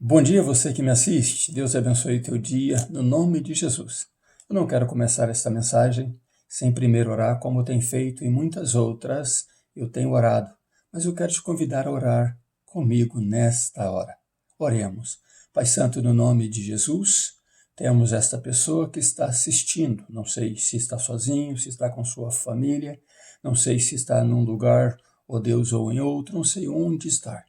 Bom dia, você que me assiste. Deus abençoe o teu dia, no nome de Jesus. Eu não quero começar esta mensagem sem primeiro orar, como eu tenho feito em muitas outras, eu tenho orado. Mas eu quero te convidar a orar comigo nesta hora. Oremos. Pai Santo, no nome de Jesus, temos esta pessoa que está assistindo. Não sei se está sozinho, se está com sua família, não sei se está num lugar, ó Deus, ou em outro, não sei onde estar.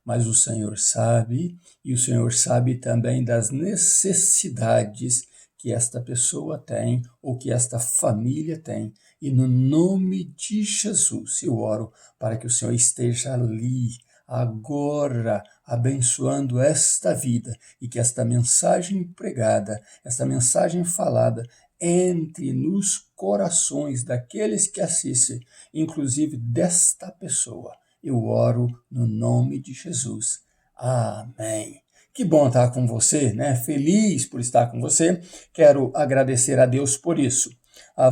Mas o Senhor sabe, e o Senhor sabe também das necessidades que esta pessoa tem, ou que esta família tem. E no nome de Jesus, eu oro para que o Senhor esteja ali, agora, abençoando esta vida, e que esta mensagem pregada, esta mensagem falada, entre nos corações daqueles que assistem, inclusive desta pessoa. Eu oro no nome de Jesus. Amém. Que bom estar com você, né? Feliz por estar com você. Quero agradecer a Deus por isso.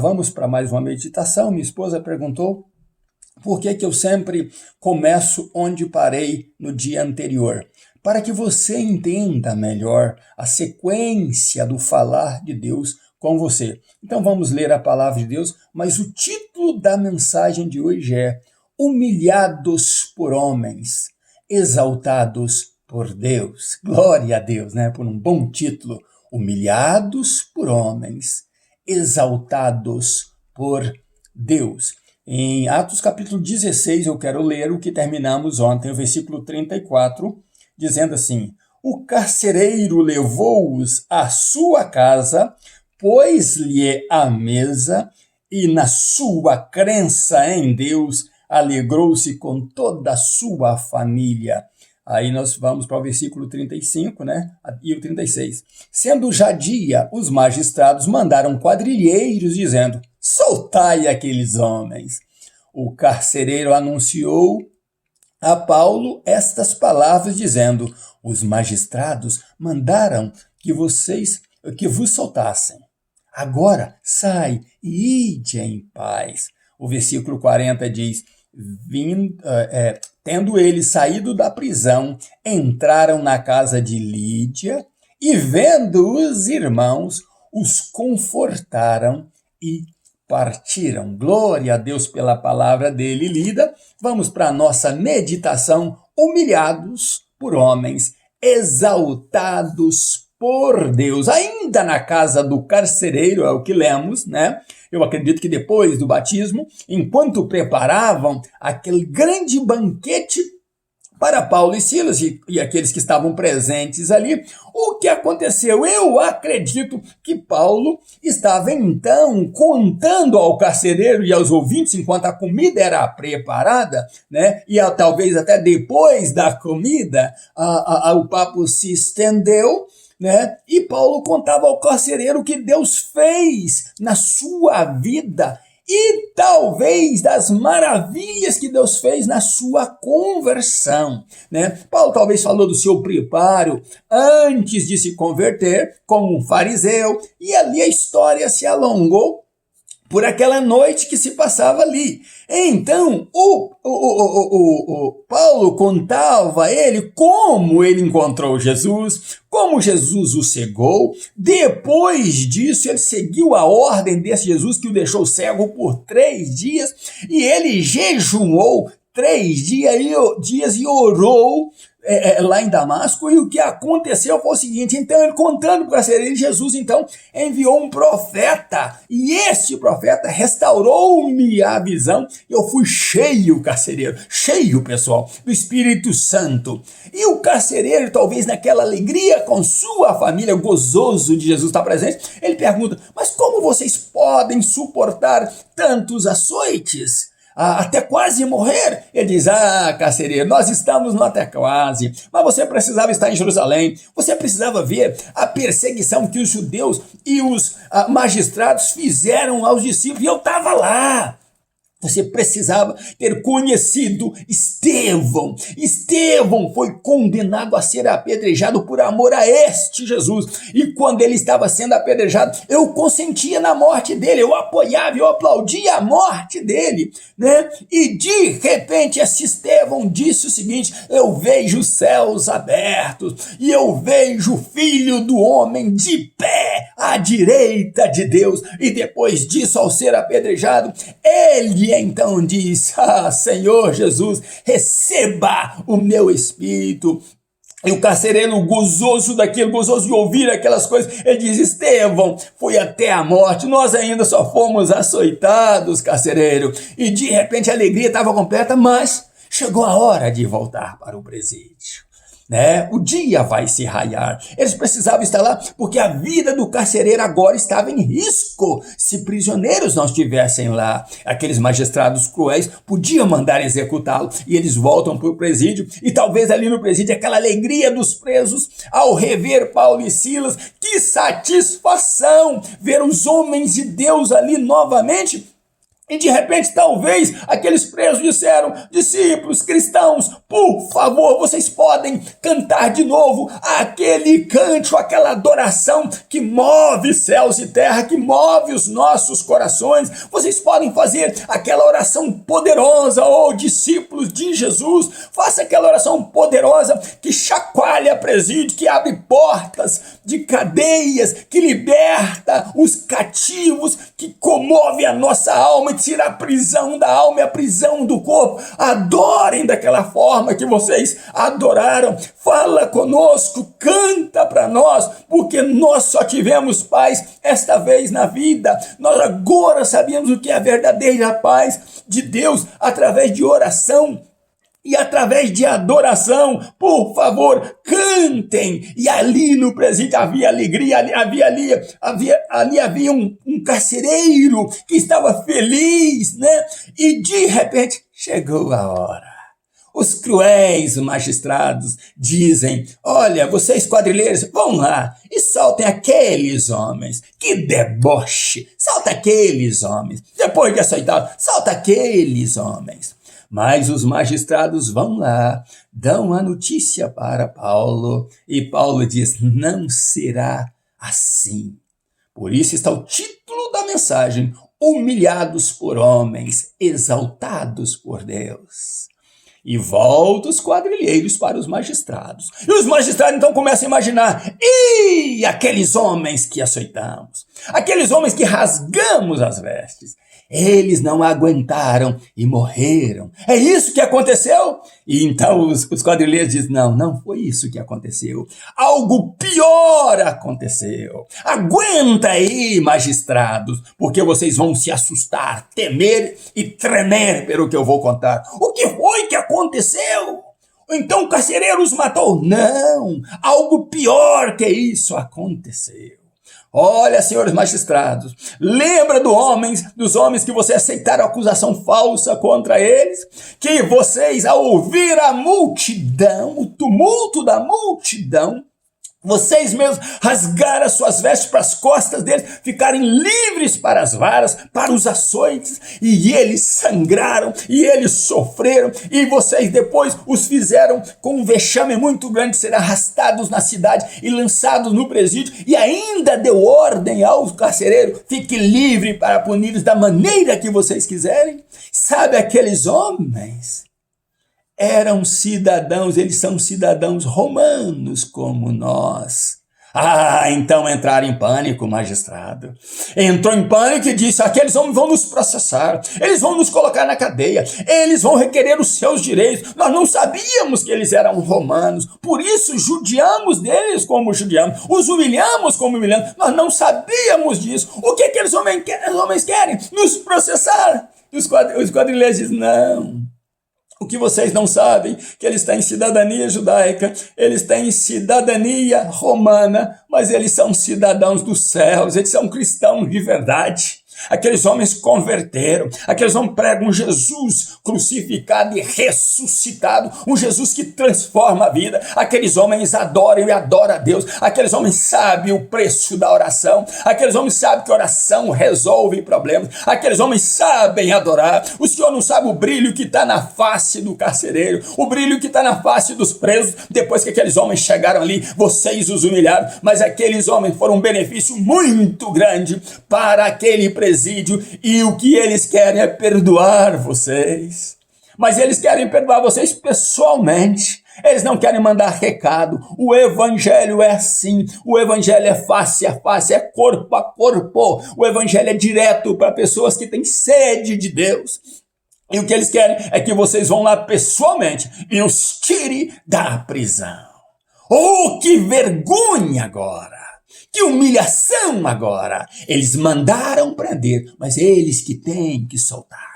Vamos para mais uma meditação. Minha esposa perguntou por que eu sempre começo onde parei no dia anterior. Para que você entenda melhor a sequência do falar de Deus com você. Então vamos ler a palavra de Deus, mas o título da mensagem de hoje é humilhados por homens, exaltados por Deus. Glória a Deus, né? Por um bom título. Humilhados por homens, exaltados por Deus. Em Atos capítulo 16, eu quero ler o que terminamos ontem, o versículo 34, dizendo assim: o carcereiro levou-os à sua casa, pôs-lhe à mesa, e na sua crença em Deus, alegrou-se com toda a sua família. Aí nós vamos para o versículo 35, né? E o 36. Sendo já dia, os magistrados mandaram quadrilheiros, dizendo: soltai aqueles homens. O carcereiro anunciou a Paulo estas palavras, dizendo: os magistrados mandaram que vos soltassem. Agora sai e ide em paz. O versículo 40 diz: tendo eles saído da prisão, entraram na casa de Lídia e, vendo os irmãos, os confortaram e partiram. Glória a Deus pela palavra dele lida. Vamos para a nossa meditação. Humilhados por homens, exaltados por Deus. Ainda na casa do carcereiro, é o que lemos, né? Eu acredito que depois do batismo, enquanto preparavam aquele grande banquete para Paulo e Silas e aqueles que estavam presentes ali, o que aconteceu? Eu acredito que Paulo estava então contando ao carcereiro e aos ouvintes, enquanto a comida era preparada, né? E talvez até depois da comida, o papo se estendeu, né? E Paulo contava ao carcereiro o que Deus fez na sua vida e talvez das maravilhas que Deus fez na sua conversão, né? Paulo talvez falou do seu preparo antes de se converter como um fariseu, e ali a história se alongou por aquela noite que se passava ali. Então, Paulo contava a ele como ele encontrou Jesus, como Jesus o cegou. Depois disso, ele seguiu a ordem desse Jesus que o deixou cego por 3 dias, e ele jejuou 3 dias e orou lá em Damasco, e o que aconteceu foi o seguinte: então ele contando para o carcereiro, Jesus então enviou um profeta, e esse profeta restaurou-me a visão, e eu fui cheio, carcereiro, cheio, pessoal, do Espírito Santo. E o carcereiro, talvez naquela alegria com sua família, gozoso de Jesus estar presente, ele pergunta: mas como vocês podem suportar tantos açoites? Até quase morrer? Ele diz: carcereiro, nós estamos no até quase, mas você precisava estar em Jerusalém, você precisava ver a perseguição que os judeus e os magistrados fizeram aos discípulos, e eu estava lá. Você precisava ter conhecido Estevão. Estevão foi condenado a ser apedrejado por amor a este Jesus. E quando ele estava sendo apedrejado, eu consentia na morte dele, eu apoiava, eu aplaudia a morte dele, né? E de repente esse Estevão disse o seguinte: eu vejo os céus abertos e eu vejo o Filho do Homem de pé à direita de Deus. E depois disso, ao ser apedrejado, ele então diz: Senhor Jesus, receba o meu espírito. E o carcereiro, gozoso daquilo, gozoso de ouvir aquelas coisas, ele diz: Estevão foi até a morte, nós ainda só fomos açoitados, carcereiro. E de repente a alegria estava completa, mas chegou a hora de voltar para o presídio. Né? O dia vai se raiar. Eles precisavam estar lá porque a vida do carcereiro agora estava em risco. Se prisioneiros não estivessem lá, aqueles magistrados cruéis podiam mandar executá-lo. E eles voltam para o presídio, e talvez ali no presídio aquela alegria dos presos ao rever Paulo e Silas. Que satisfação ver os homens de Deus ali novamente. E de repente, talvez, aqueles presos disseram: discípulos, cristãos, por favor, vocês podem cantar de novo aquele cântico, aquela adoração que move céus e terra, que move os nossos corações. Vocês podem fazer aquela oração poderosa, discípulos de Jesus. Faça aquela oração poderosa que chacoalha presídio, que abre portas de cadeias, que liberta os cativos, que comove a nossa alma, tira a prisão da alma e a prisão do corpo. Adorem daquela forma que vocês adoraram. Fala conosco, canta para nós, porque nós só tivemos paz esta vez na vida. Nós agora sabemos o que é a verdadeira paz de Deus através de oração e através de adoração. Por favor, cantem. E ali no presídio havia alegria, ali havia um carcereiro que estava feliz, né? E de repente chegou a hora. Os cruéis magistrados dizem: olha, vocês quadrilheiros, vão lá e soltem aqueles homens. Que deboche! Solta aqueles homens. Depois de açoitado, solta aqueles homens. Mas os magistrados vão lá, dão a notícia para Paulo, e Paulo diz: não será assim. Por isso está o título da mensagem: humilhados por homens, exaltados por Deus. E volta os quadrilheiros para os magistrados. E os magistrados então começam a imaginar: e aqueles homens que açoitamos, aqueles homens que rasgamos as vestes, eles não aguentaram e morreram. É isso que aconteceu? E então os quadrilheiros dizem: não foi isso que aconteceu. Algo pior aconteceu. Aguenta aí, magistrados, porque vocês vão se assustar, temer e tremer pelo que eu vou contar. O que foi que aconteceu? Então o carcereiro os matou? Não, algo pior que isso aconteceu. Olha, senhores magistrados, lembra dos homens que vocês aceitaram acusação falsa contra eles? Que vocês, ao ouvir a multidão, o tumulto da multidão, vocês mesmos rasgaram as suas vestes para as costas deles, ficarem livres para as varas, para os açoites, e eles sangraram, e eles sofreram, e vocês depois os fizeram com um vexame muito grande, ser arrastados na cidade e lançados no presídio, e ainda deu ordem ao carcereiro: fique livre para puni-los da maneira que vocês quiserem. Sabe, aqueles homens eram cidadãos, eles são cidadãos romanos como nós. Então entraram em pânico, o magistrado. Entrou em pânico e disse: aqueles homens vão nos processar, eles vão nos colocar na cadeia, eles vão requerer os seus direitos. Nós não sabíamos que eles eram romanos, por isso judiamos deles como judiamos, os humilhamos como humilhamos. Nós não sabíamos disso. O que aqueles homens querem? Nos processar. Os quadrilheiros dizem: não. O que vocês não sabem, que eles têm cidadania judaica, eles têm cidadania romana, mas eles são cidadãos dos céus, eles são cristãos de verdade. Aqueles homens converteram, aqueles homens pregam um Jesus crucificado e ressuscitado, um Jesus que transforma a vida. Aqueles homens adoram e adoram a Deus, aqueles homens sabem o preço da oração, aqueles homens sabem que oração resolve problemas, aqueles homens sabem adorar. O Senhor não sabe o brilho que está na face do carcereiro, o brilho que está na face dos presos. Depois que aqueles homens chegaram ali, vocês os humilharam, mas aqueles homens foram um benefício muito grande para aquele presídio, e o que eles querem é perdoar vocês. Mas eles querem perdoar vocês pessoalmente. Eles não querem mandar recado. O evangelho é assim. O evangelho é face a face, é corpo a corpo. O evangelho é direto para pessoas que têm sede de Deus. E o que eles querem é que vocês vão lá pessoalmente e os tire da prisão. Oh, que vergonha agora! Que humilhação agora! Eles mandaram prender, mas eles que têm que soltar.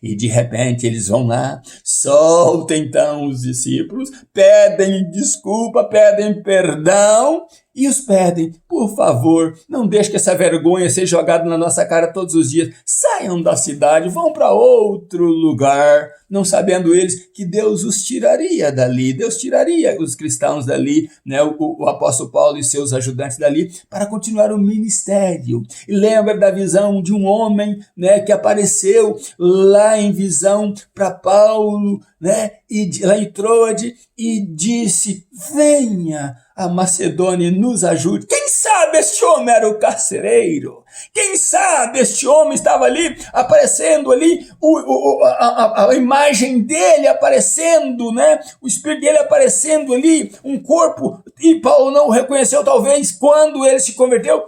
E de repente eles vão lá, soltam então os discípulos, pedem desculpa, pedem perdão e os pedem, por favor, não deixe que essa vergonha seja jogada na nossa cara todos os dias. Saiam da cidade, vão para outro lugar, não sabendo eles que Deus os tiraria dali, Deus tiraria os cristãos dali, né, o apóstolo Paulo e seus ajudantes dali, para continuar o ministério. E lembra da visão de um homem, né, que apareceu lá em visão para Paulo, né, e lá em Troade, e disse: venha a Macedônia e nos ajude. Quem sabe este homem era o carcereiro? Quem sabe este homem estava ali, aparecendo ali, a imagem dele aparecendo, né? O espírito dele aparecendo ali, um corpo, e Paulo não o reconheceu talvez quando ele se converteu.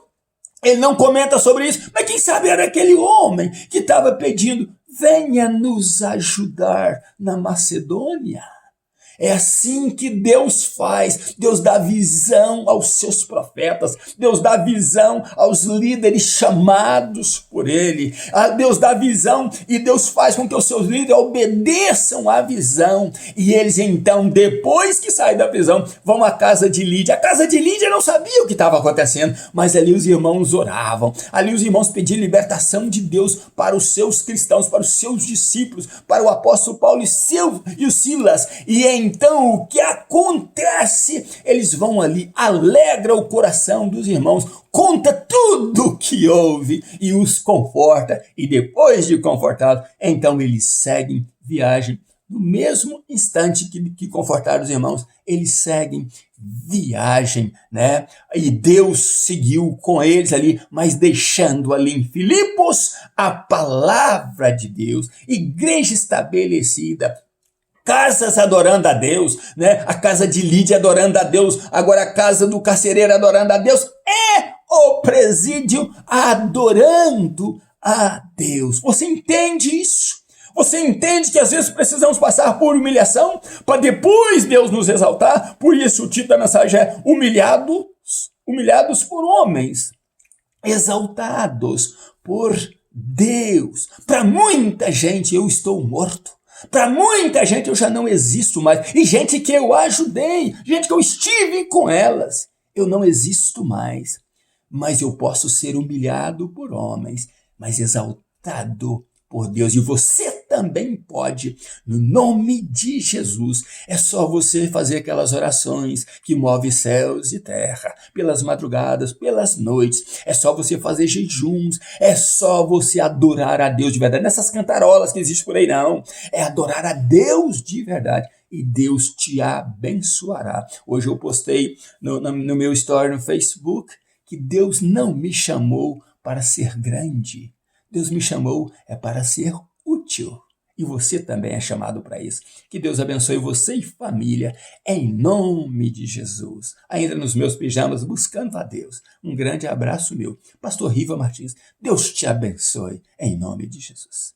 Ele não comenta sobre isso, mas quem sabe era aquele homem que estava pedindo: venha nos ajudar na Macedônia. É assim que Deus faz. Deus dá visão aos seus profetas. Deus dá visão aos líderes chamados por Ele. Deus dá visão e Deus faz com que os seus líderes obedeçam à visão. E eles então, depois que saem da prisão, vão à casa de Lídia. A casa de Lídia não sabia o que estava acontecendo, mas ali os irmãos oravam. Ali os irmãos pediam libertação de Deus para os seus cristãos, para os seus discípulos, para o apóstolo Paulo e o Silas. E então o que acontece? Eles vão ali, alegra o coração dos irmãos, conta tudo o que houve e os conforta. E depois de confortados, então eles seguem viagem. No mesmo instante que confortaram os irmãos, eles seguem viagem, né? E Deus seguiu com eles ali, mas deixando ali em Filipos a palavra de Deus, igreja estabelecida, casas adorando a Deus, né? A casa de Lídia adorando a Deus, agora a casa do carcereiro adorando a Deus, é o presídio adorando a Deus. Você entende isso? Você entende que às vezes precisamos passar por humilhação para depois Deus nos exaltar? Por isso o título da mensagem é humilhados por homens, exaltados por Deus. Para muita gente eu estou morto. Para muita gente eu já não existo mais. E gente que eu ajudei, gente que eu estive com elas, eu não existo mais. Mas eu posso ser humilhado por homens, mas exaltado por Deus. E você também pode, no nome de Jesus. É só você fazer aquelas orações que movem céus e terra, pelas madrugadas, pelas noites. É só você fazer jejuns, é só você adorar a Deus de verdade. Nessas cantarolas que existem por aí, não. É adorar a Deus de verdade. E Deus te abençoará. Hoje eu postei no meu story no Facebook que Deus não me chamou para ser grande. Deus me chamou para ser útil. E você também é chamado para isso. Que Deus abençoe você e família, em nome de Jesus. Ainda nos meus pijamas, buscando a Deus. Um grande abraço meu. Pastor Riva Martins, Deus te abençoe, em nome de Jesus.